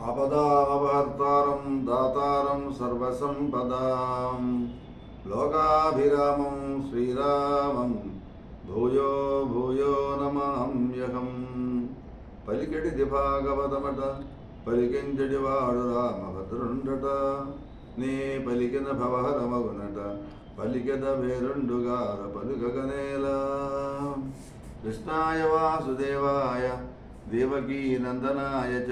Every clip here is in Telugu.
ఆపదామపహర్తారం దాతారం సర్వసంపదాం లోకాభిరామం శ్రీరామం భూయో భూయో నమామ్యహం. పలికెడిది భాగవతమట పలికించడివాడు రామభద్రుండట, నే పలికిన భవహరమగునట పలికెద వేరుండుగార పలుకగనేలా. కృష్ణాయ వాసుదేవాయ దేవకీ నందనాయ చ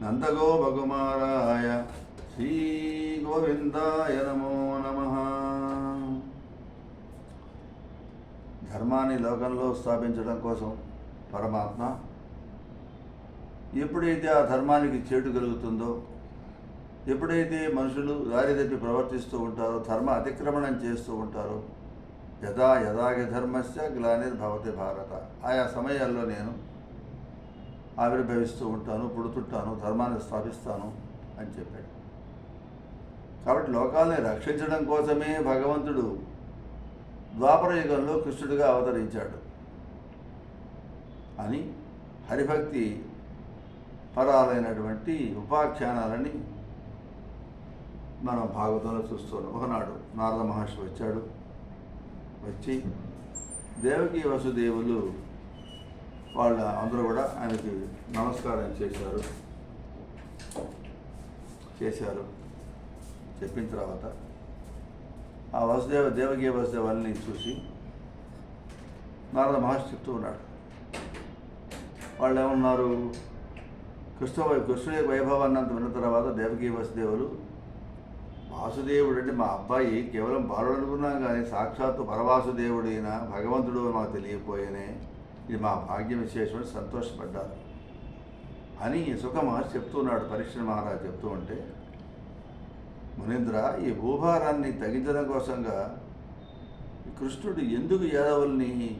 నందగోపకుమారాయ శ్రీగోవిందాయ నమో నమః. ధర్మాన్ని లోకంలో స్థాపించడం కోసం పరమాత్మ ఎప్పుడైతే ఆ ధర్మానికి చేటు కలుగుతుందో, ఎప్పుడైతే మనుషులు దారి తప్పి ప్రవర్తిస్తూ ఉంటారో, ధర్మ అతిక్రమణం చేస్తూ ఉంటారో, యదా యదాగి ధర్మస్య గ్లానిర్భవతి భారత, ఆయా సమయాల్లో నేను ఆవిర్భవిస్తూ ఉంటాను, పుడుతుంటాను, ధర్మాన్ని స్థాపిస్తాను అని చెప్పాడు. కాబట్టి లోకాల్ని రక్షించడం కోసమే భగవంతుడు ద్వాపర యుగంలో కృష్ణుడిగా అవతరించాడు అని హరిభక్తి పరాలైనటువంటి ఉపాఖ్యానాలని మనం భాగవతంలో చూస్తున్నాం. ఒకనాడు నారద మహర్షి వచ్చాడు. వచ్చి దేవకీ వసుదేవులు వాళ్ళ అందరూ కూడా ఆయనకి నమస్కారం చేశారు. చెప్పిన తర్వాత ఆ దేవకీ వసుదేవుల్ని చూసి నారద మహర్షి చెప్తూ ఉన్నాడు. వాళ్ళు ఏమన్నారు, కృష్ణుడి వైభవాన్నంత విన్న తర్వాత దేవకీ వసుదేవులు, వాసుదేవుడు అంటే మా అబ్బాయి కేవలం బాలుడు అనుకున్నాం కానీ సాక్షాత్తు పరవాసుదేవుడైన భగవంతుడు మాకు తెలియపోయేనే, ఇది మా భాగ్య విశేషం సంతోషపడ్డారు అని సుఖ మహర్షి చెప్తున్నాడు. పరీక్ష మహారాజు చెప్తూ ఉంటే, మునీంద్ర, ఈ భూభారాన్ని తగ్గించడం కోసంగా కృష్ణుడు ఎందుకు యాదవుల్ని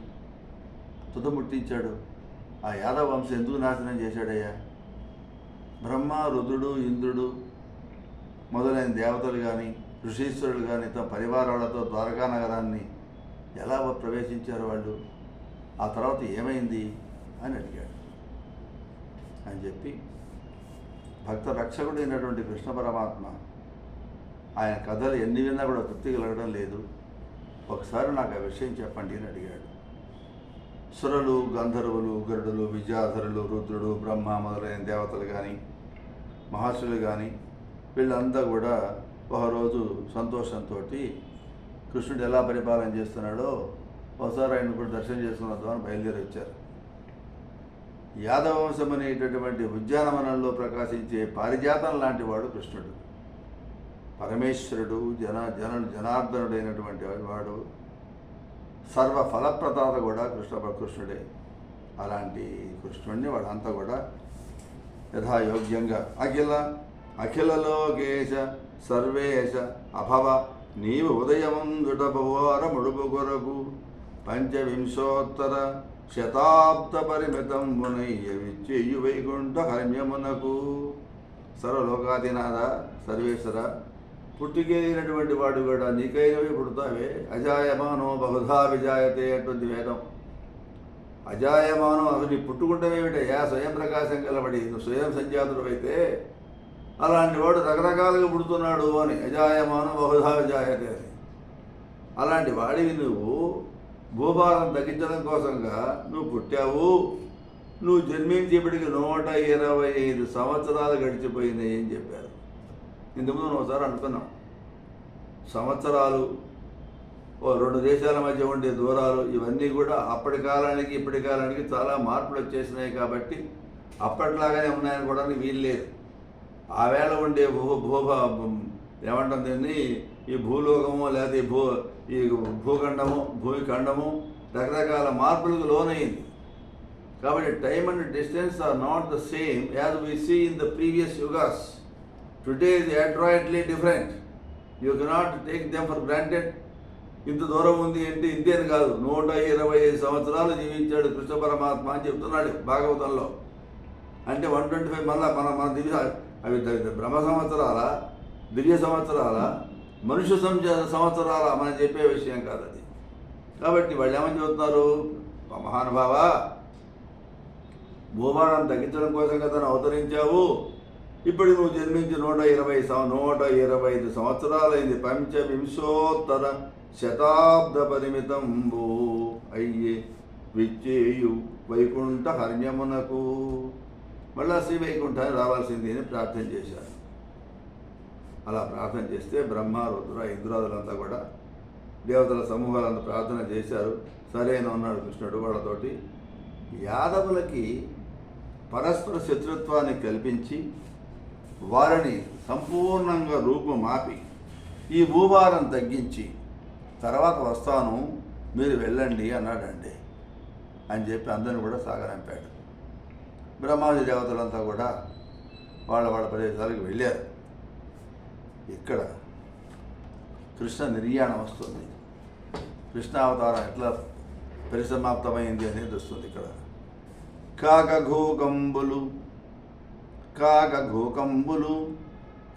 తుదముట్టించాడు? ఆ యాదవ వంశం ఎందుకు నాశనం చేశాడయ్యా? బ్రహ్మ, రుద్రుడు, ఇంద్రుడు మొదలైన దేవతలు కానీ ఋషీశ్వరులు కానీ తమ పరివారాలతో ద్వారకా నగరాన్ని ఎలా ప్రవేశించారు వాళ్ళు? ఆ తర్వాత ఏమైంది అని అడిగాడు. అని చెప్పి భక్త రక్షకుడైనటువంటి కృష్ణ పరమాత్మ ఆయన కథలు ఎన్ని విన్నా కూడా తృప్తి కలగడం లేదు, ఒకసారి నాకు ఆ విషయం చెప్పండి అని అడిగాడు. సురలు, గంధర్వులు, గరుడులు, విద్యాధరులు, రుద్రుడు, బ్రహ్మ మొదలైన దేవతలు కానీ మహర్షులు కానీ వీళ్ళంతా కూడా ఒకరోజు సంతోషంతో కృష్ణుడు ఎలా పరిపాలన చేస్తున్నాడో ఒకసారి ఆయన కూడా దర్శనం చేసుకున్న అని బయలుదేరి వచ్చారు. యాదవ వంశం అనేటటువంటి ఉద్యానవనంలో ప్రకాశించే పారిజాతం లాంటి వాడు కృష్ణుడు. పరమేశ్వరుడు, జనార్దనుడైనటువంటి వాడు, సర్వ ఫలప్రదాత కూడా కృష్ణుడే. అలాంటి కృష్ణుడిని వాళ్ళంతా కూడా యథాయోగ్యంగా అఖిల లోకేశ సర్వేశ అభవ నీవు ఉదయముందుట భువార ముడుపు కొరకు పంచవింశోత్తర శతాబ్ద పరిమితం మునయ్య విచ్చేయు వైకుంఠ హర్మ్యమునకు. సర్వలోకాధినాథ సర్వేశ్వర, పుట్టుకెళ్ళినటువంటి వాడు కూడా నీకైనవి పుడతావే. అజాయమానో బహుధా విజాయతే అటువంటి వేదం. అజాయమానం అవి నీ పుట్టుకుంటేనేమిటయ్యా? స్వయం ప్రకాశం కలబడి నువ్వు స్వయం సంజాతుడు అయితే అలాంటి వాడు రకరకాలుగా పుడుతున్నాడు అని. అజాయమానం బహుధా విజాయతే అని. అలాంటి వాడివి నువ్వు భూభారం తగ్గించడం కోసంగా నువ్వు పుట్టావు. నువ్వు జన్మించేపటికి 125 సంవత్సరాలు గడిచిపోయినాయి అని చెప్పారు. ఇంతకుముందు ఒకసారి అనుకున్నాం, సంవత్సరాలు, ఓ 2 దేశాల మధ్య ఉండే దూరాలు, ఇవన్నీ కూడా అప్పటి కాలానికి ఇప్పటి కాలానికి చాలా మార్పులు వచ్చేసినాయి. కాబట్టి అప్పట్లాగానే ఉన్నాయని కూడా వీల్లేదు. ఆ వేళ ఉండే ఏమంటాం దీన్ని, ఈ భూలోకము లేదా ఈ భూఖండము భూఖండము రకరకాల మార్పులకు లోనైంది. కాబట్టి time and distance are not the same as we see in the previous యుగాస్. Today is adroitly different. You cannot take them for granted. ఇంత దూరం ఉంది అంటే ఇంతేని కాదు, 125 సంవత్సరాలు జీవించాడు కృష్ణ పరమాత్మ అని చెప్తున్నాడు భాగవతంలో. అంటే 125 మళ్ళా మన దివ్య అవి బ్రహ్మ సంవత్సరాల, దివ్య సంవత్సరాల, మనుష్య సంవత్సరాల మనం చెప్పే విషయం కాదు అది. కాబట్టి వాళ్ళు ఏమని చెబుతున్నారు, మహానుభావ భూభారం తగ్గించడం కోసం కదా అవతరించావు, ఇప్పుడు నువ్వు జన్మించి 125 సంవత్సరాలైంది. పంచవింశోత్తర శతాబ్ద పరిమితంబు అయ్యే విచ్చేయు వైకుంఠ హర్యమునకు. మళ్ళా శ్రీ వైకుంఠాన్ని రావాల్సింది అని ప్రార్థన చేశారు. అలా ప్రార్థన చేస్తే బ్రహ్మ, రుద్ర, ఇంద్రాదులంతా కూడా దేవతల సమూహాలంతా ప్రార్థన చేశారు. సరైన ఉన్నాడు కృష్ణుడు వాళ్ళతోటి. యాదవులకి పరస్పర శత్రుత్వాన్ని కల్పించి వారిని సంపూర్ణంగా రూపుమాపి ఈ భూభారం తగ్గించి తర్వాత వస్తాను, మీరు వెళ్ళండి అన్నాడండి అని చెప్పి అందరిని కూడా సాగనంపాడు. బ్రహ్మాది దేవతలంతా కూడా వాళ్ళ ప్రదేశాలకు వెళ్ళారు. ఇక్కడ కృష్ణ నిర్యాణం వస్తుంది. కృష్ణావతారం ఎట్లా పరిసమాప్తమైంది అనేది వస్తుంది ఇక్కడ. కాకఘోకంబులు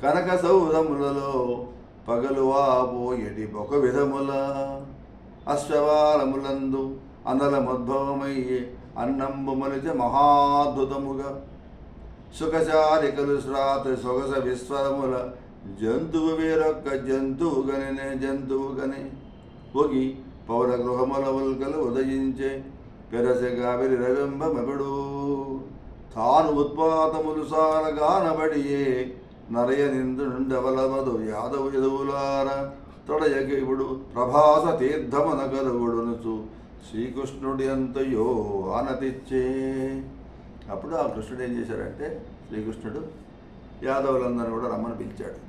కనక సౌధములలో పగలువాపోయటి ఒక విధముల అశ్వవాలములందు అనలముద్భవమయ్యే అన్నంబు మలిచ మహాద్భుతముగా సుఖశారికలు శ్రాత సొగస విశ్వరముల జంతువు వేరొక్క జంతువుగనే ఒగి పౌరగృహముల ఉల్కలు ఉదయించే పెరసగావిరి రవింబమెపుడు తాను ఉత్పాతములు సారగానబడియే నరయ నిందుండవలవదు యాదవ యదువులార తొడయగివుడు ప్రభాస తీర్థమున కలుగుడునుచు శ్రీకృష్ణుడి అంతయో ఆనతిచ్చే. అప్పుడు ఆ కృష్ణుడు ఏం చేశాడంటే, శ్రీకృష్ణుడు యాదవులందరినీ కూడా రమ్మని పిలిచాడు.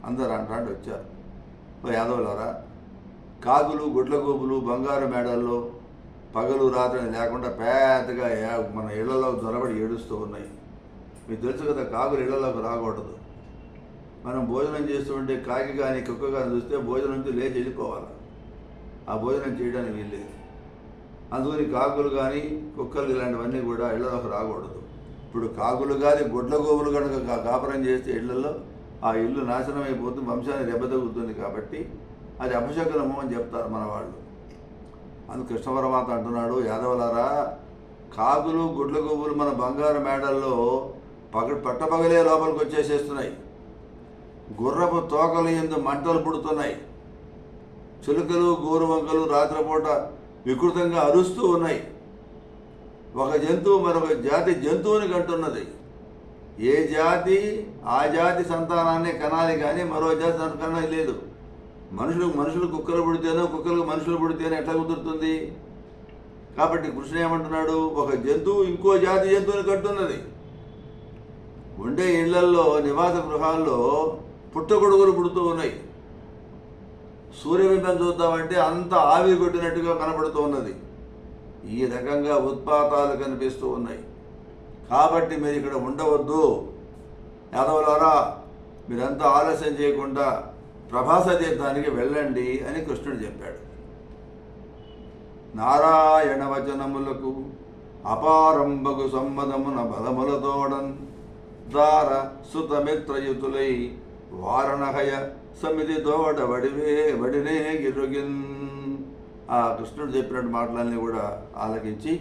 అందరూ అంటాంటి వచ్చారు. ఓ యాదవులారా, కాగులు, గుడ్లగోపులు బంగారు మేడల్లో పగలు రాత్రి లేకుండా పెద్దగా మన ఇళ్లలో జొరబడి ఏడుస్తూ ఉన్నాయి. మీకు తెలుసు కదా, కాకులు ఇళ్లలోకి రాకూడదు. మనం భోజనం చేస్తూ ఉంటే కాకి కానీ కుక్క కానీ చూస్తే భోజనం నుంచి లేచి వెళ్ళిపోవాలి. ఆ భోజనం చేయడానికి వీల్లేదు. అందుకని కాకులు కానీ కుక్కలు ఇలాంటివన్నీ కూడా ఇళ్లలోకి రాకూడదు. ఇప్పుడు కాకులు కానీ గుడ్లగోపులు కనుక కాపురం చేస్తే ఇళ్లలో ఆ ఇల్లు నాశనం అయిపోతుంది, వంశాన్ని దెబ్బతగుతుంది. కాబట్టి అది అపశకునము అని చెప్తారు మన వాళ్ళు. అందుకు కృష్ణ పరమాత్మ అంటున్నాడు, యాదవులారా, కాకులు గుడ్లగోపులు మన బంగారు మేడల్లో పట్టపగలే లోపలికి వచ్చేసేస్తున్నాయి. గుర్రపు తోకలు ఎందు మంటలు పుడుతున్నాయి. చిలుకలు గోరువంకలు రాత్రిపూట వికృతంగా అరుస్తూ ఉన్నాయి. ఒక జంతువు మరొక జాతి జంతువుని కంటున్నది. ఏ జాతి ఆ జాతి సంతానాన్ని కనాలి కానీ మరో జాతి కనాలి లేదు. మనుషులు కుక్కలు పుడితేనో కుక్కలకు మనుషులు పుడితేనో ఎట్లా కుదురుతుంది? కాబట్టి కృష్ణ ఏమంటున్నాడు, ఒక జంతువు ఇంకో జాతి జంతువుని కట్టున్నది. ఉండే ఇళ్లల్లో నివాస గృహాల్లో పుట్టగొడుగులు పుడుతూ ఉన్నాయి. సూర్యబింబం చూద్దామంటే అంత ఆవిరి కొట్టినట్టుగా కనపడుతూ ఉన్నది. ఈ రకంగా ఉత్పాతాలు కనిపిస్తూ ఉన్నాయి. కాబట్టి మీరు ఇక్కడ ఉండవద్దు యాదవులారా, మీరంతా ఆలస్యం చేయకుండా ప్రభాస తీర్థానికి వెళ్ళండి అని కృష్ణుడు చెప్పాడు. నారాయణ వచనములకు అపారంభకు సమ్మదమున బలములతోడన్ దార సుతమిత్రయుతులై వారణహయ సమితి తోడ వడినే గిరుగిన్. ఆ కృష్ణుడు చెప్పినట్టు మాటలన్నీ కూడా ఆలకించి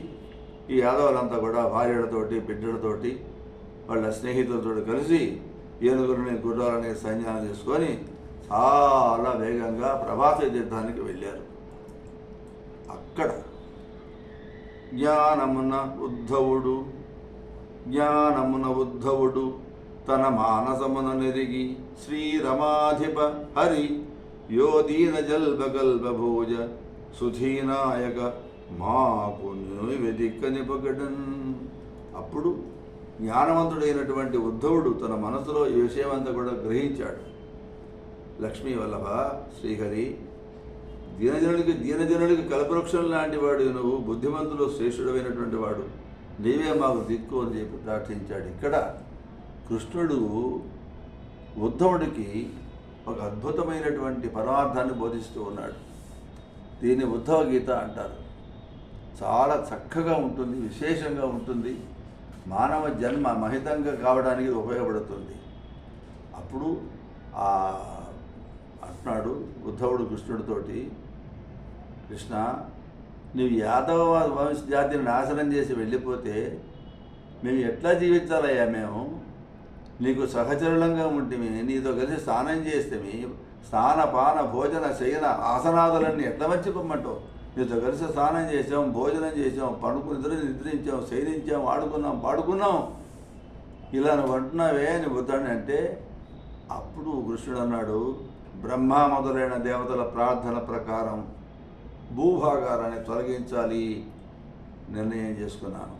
ఈ యాదవులంతా కూడా భార్యలతోటి బిడ్డలతోటి వాళ్ళ స్నేహితులతో కలిసి ఏనుగులని గుర్రాలని సైన్యాన్ని తీసుకొని చాలా వేగంగా ప్రభాస తీర్థానికి వెళ్ళారు. అక్కడ జ్ఞానమున ఉద్ధవుడు తన మానసమున నెరిగి శ్రీరమాధిప హరి యో దీన జల్బగల్భోజ సుధీనాయక మాకు నివేదిక నిపగడన్. అప్పుడు జ్ఞానవంతుడైనటువంటి ఉద్ధవుడు తన మనసులో ఈ విషయమంతా కూడా గ్రహించాడు. లక్ష్మీ వల్లభ శ్రీహరి, దీనజనుడికి కల్పవృక్షం లాంటి వాడు నువ్వు, బుద్ధిమంతులు శ్రేష్ఠుడైనటువంటి వాడు, నీవే మాకు దిక్కు అని చెప్పి ప్రార్థించాడు. ఇక్కడ కృష్ణుడు ఉద్ధవుడికి ఒక అద్భుతమైనటువంటి పరమార్థాన్ని బోధిస్తూ ఉన్నాడు. దీన్ని ఉద్ధవ గీత అంటారు. చాలా చక్కగా ఉంటుంది, విశేషంగా ఉంటుంది. మానవ జన్మ మహితంగా కావడానికి ఉపయోగపడుతుంది. అప్పుడు అంటున్నాడు ఉద్ధవుడు కృష్ణుడితోటి, కృష్ణ, నువ్వు యాదవ వంశ జాతిని నాశనం చేసి వెళ్ళిపోతే మేము ఎట్లా జీవించాలయ్యా? మేము నీకు సహచరులంగా ఉంటిమి, నీతో కలిసి స్నానం చేస్తేమి, స్నానపాన భోజన శయన ఆసనాదులన్నీ ఎట్లా మర్చిపోమంటావు? నీతో కలిసి స్నానం చేసాం, భోజనం చేసాం, నిద్రించాం, శయనించాం, ఆడుకున్నాం, పాడుకున్నాం, ఇలా నువ్వు అంటున్నావే అని వద్దని అంటే అప్పుడు కృష్ణుడు అన్నాడు, బ్రహ్మ మొదలైన దేవతల ప్రార్థన ప్రకారం భూభాగారాన్ని తొలగించాలి నిర్ణయం చేసుకున్నాను.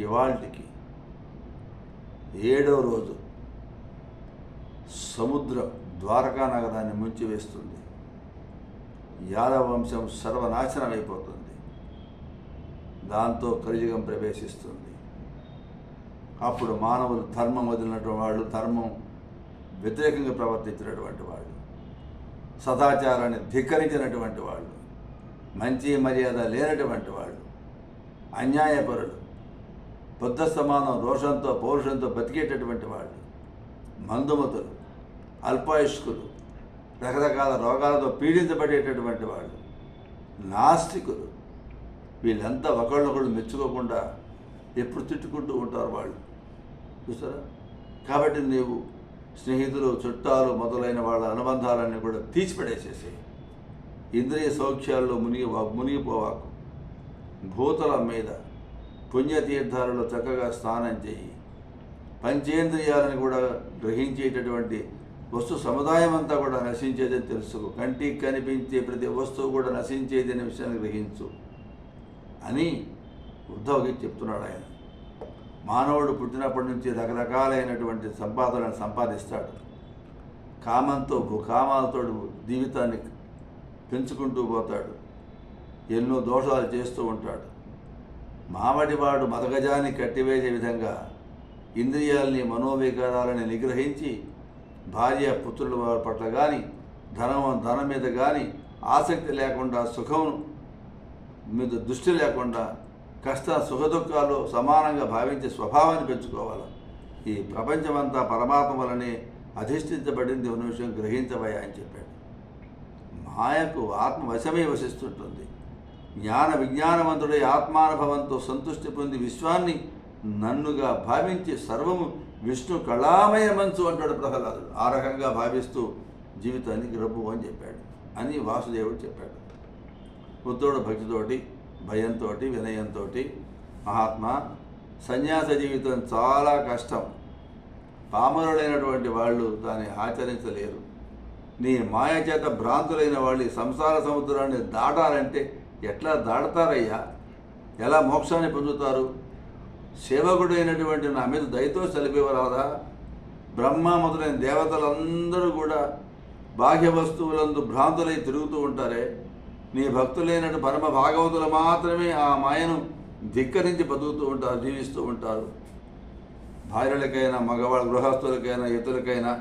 ఇవాళకి 7వ రోజు సముద్రం ద్వారకా నగరాన్ని ముంచివేస్తుంది. యాదవ వంశం సర్వనాశనం అయిపోతుంది. దాంతో కలియుగం ప్రవేశిస్తుంది. అప్పుడు మానవులు ధర్మం వదిలినటువంటి వాళ్ళు, ధర్మం వ్యతిరేకంగా ప్రవర్తించినటువంటి వాళ్ళు, సదాచారాన్ని ధిక్కరించినటువంటి వాళ్ళు, మంచి మర్యాద లేనటువంటి వాళ్ళు, అన్యాయపరులు, బుద్ధ సమానం రోషంతో పౌరుషంతో బతికేటటువంటి వాళ్ళు, మందుమతులు, అల్పాయుష్కులు, రకరకాల రోగాలతో పీడించబడేటటువంటి వాళ్ళు, నాస్తికులు, వీళ్ళంతా ఒకళ్ళొకళ్ళు మెచ్చుకోకుండా ఎప్పుడు తిట్టుకుంటూ ఉంటారు వాళ్ళు. చూసారా? కాబట్టి నీవు స్నేహితులు, చుట్టాలు మొదలైన వాళ్ళ అనుబంధాలన్నీ కూడా తీసిపడేసేసి ఇంద్రియ సౌఖ్యాల్లో మునిగిపోవాకు. భూతలం మీద పుణ్యతీర్థాలలో చక్కగా స్నానం చేయి. పంచేంద్రియాలను కూడా గ్రహించేటటువంటి వస్తు సముదాయం అంతా కూడా నశించేదని తెలుసుకో. కంటికి కనిపించే ప్రతి వస్తువు కూడా నశించేది అనే విషయాన్ని గ్రహించు అని ఉద్ధవ్కి చెప్తున్నాడు ఆయన. మానవుడు పుట్టినప్పటి నుంచి రకరకాలైనటువంటి సంపాదనను సంపాదిస్తాడు. కామాలతో జీవితాన్ని పెంచుకుంటూ పోతాడు. ఎన్నో దోషాలు చేస్తూ ఉంటాడు. మావడివాడు మదగజాన్ని కట్టివేసే విధంగా ఇంద్రియాల్ని, మనోవికారాలని నిగ్రహించి భార్య పుత్రుల పట్ల కానీ, ధనం మీద కానీ ఆసక్తి లేకుండా, సుఖం మీద దృష్టి లేకుండా, కష్ట సుఖదుఖాలు సమానంగా భావించే స్వభావాన్ని పెంచుకోవాలి. ఈ ప్రపంచమంతా పరమాత్మ వలనే అధిష్ఠించబడింది ఉన్న విషయం గ్రహించబోయా అని చెప్పాడు. మాయకు ఆత్మ వశమై వసిస్తుంటుంది. జ్ఞాన విజ్ఞానవంతుడై ఆత్మానుభవంతో సంతృష్టి పొంది విశ్వాన్ని నన్నుగా భావించి సర్వము విష్ణు కళామయమంచు అంటాడు ప్రహ్లాదుడు. ఆ రకంగా భావిస్తూ జీవితానికి రబ్బు అని చెప్పాడు అని వాసుదేవుడు చెప్పాడు. బుద్ధుడు భక్తితోటి, భయంతో, వినయంతో, మహాత్మా సన్యాస జీవితం చాలా కష్టం, పామరులైనటువంటి వాళ్ళు దాన్ని ఆచరించలేరు. నీ మాయ చేత భ్రాంతులైన వాళ్ళు ఈ సంసార సముద్రాన్ని దాటాలంటే ఎట్లా దాడతారయ్యా? ఎలా మోక్షాన్ని పొందుతారు? సేవకుడైనటువంటి నా మీద దయతో చలిపివరాదా? బ్రహ్మ మొదలైన దేవతలందరూ కూడా బాహ్య వస్తువులందు భ్రాంతులై తిరుగుతూ ఉంటారే. నీ భక్తులైనటువంటి పరమ భాగవతులు మాత్రమే ఆ మాయను ధిక్కరించి బతుకుతూ ఉంటారు, జీవిస్తూ ఉంటారు. భార్యలకైనా, మగవాళ్ళ గృహస్థులకైనా, ఇతరులకైనా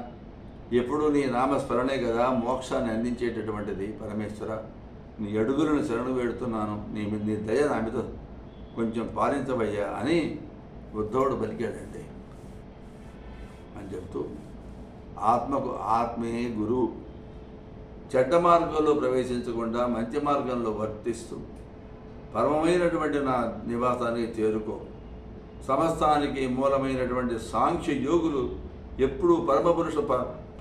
ఎప్పుడూ నీ నామస్మరణే కదా మోక్షాన్ని అందించేటటువంటిది. పరమేశ్వర, నీ అడుగులను శరణు వేడుతున్నాను, నీ దయ నా మీద కొంచెం పాలించవయ్యా అని ఉద్ధవుడు పలికాడండి అని చెప్తూ, ఆత్మకు ఆత్మే గురువు. చెడ్డ మార్గంలో ప్రవేశించకుండా మంచి మార్గంలో వర్తిస్తూ పరమమైనటువంటి నా నివాసానికి చేరుకో. సమస్తానికి మూలమైనటువంటి సాంఖ్య యోగులు ఎప్పుడూ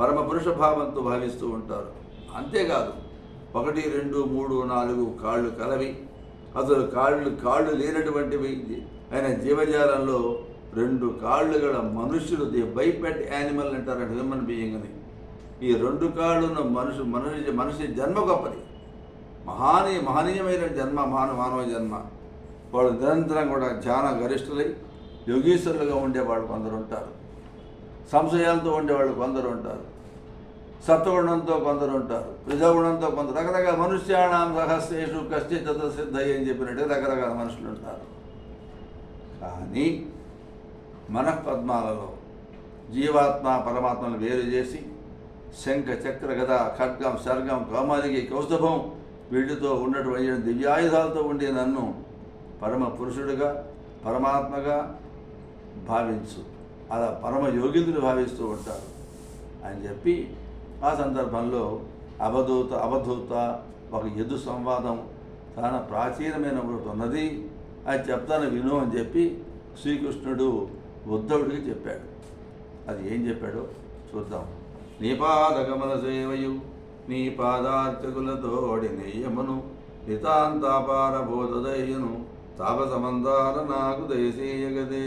పరమపురుష భావంతో భావిస్తూ ఉంటారు. అంతేకాదు 1, 2, 3, 4 కాళ్ళు కలవి, అసలు కాళ్ళు లేనటువంటివి అయిన జీవజాలంలో 2 కాళ్ళు గల మనుష్యులు, ది బైపెట్ యానిమల్ అంటారు, హ్యూమన్ బీయింగ్ అని. ఈ 2 కాళ్ళున్న మనిషి జన్మ గొప్పది, మహనీయమైన జన్మ, మానవ జన్మ. వాళ్ళు నిరంతరం కూడా ధ్యాన గరిష్ఠులై యోగీశ్వరులుగా ఉండేవాళ్ళు కొందరు ఉంటారు, సంశయాలతో ఉండేవాళ్ళు కొందరు ఉంటారు, సత్వగుణంతో కొందరు ఉంటారు, రజగుణంతో కొందరు, రకరకాల మనుష్యాణం రహస్యేషు కశ్చిత్ సిద్ధయ్య అని చెప్పినట్టు రకరకాల మనుషులు ఉంటారు. కానీ మనఃపద్మాలలో జీవాత్మ పరమాత్మను వేరు చేసి శంఖ, చక్ర, గద, ఖడ్గం, శర్గం, కౌమారికి, కౌస్తుభం వీటితో ఉన్నటువంటి దివ్యాయుధాలతో ఉండే నన్ను పరమ పురుషుడిగా, పరమాత్మగా భావించు. అలా పరమ యోగితులు భావిస్తూ ఉంటారు అని చెప్పి ఆ సందర్భంలో అవధూత ఒక యదు సంవాదం చాలా ప్రాచీనమైన ఒకటి ఉన్నది, అది చెప్తాను విను అని చెప్పి శ్రీకృష్ణుడు ఉద్ధవుడికి చెప్పాడు. అది ఏం చెప్పాడో చూద్దాం. నీ పాదగమన సేవయు నీ పాదార్చకులతోడి నెయ్యమును నితాంతాపార బోధదయ్యను తాపసమందార నాకు దయసేయగదే.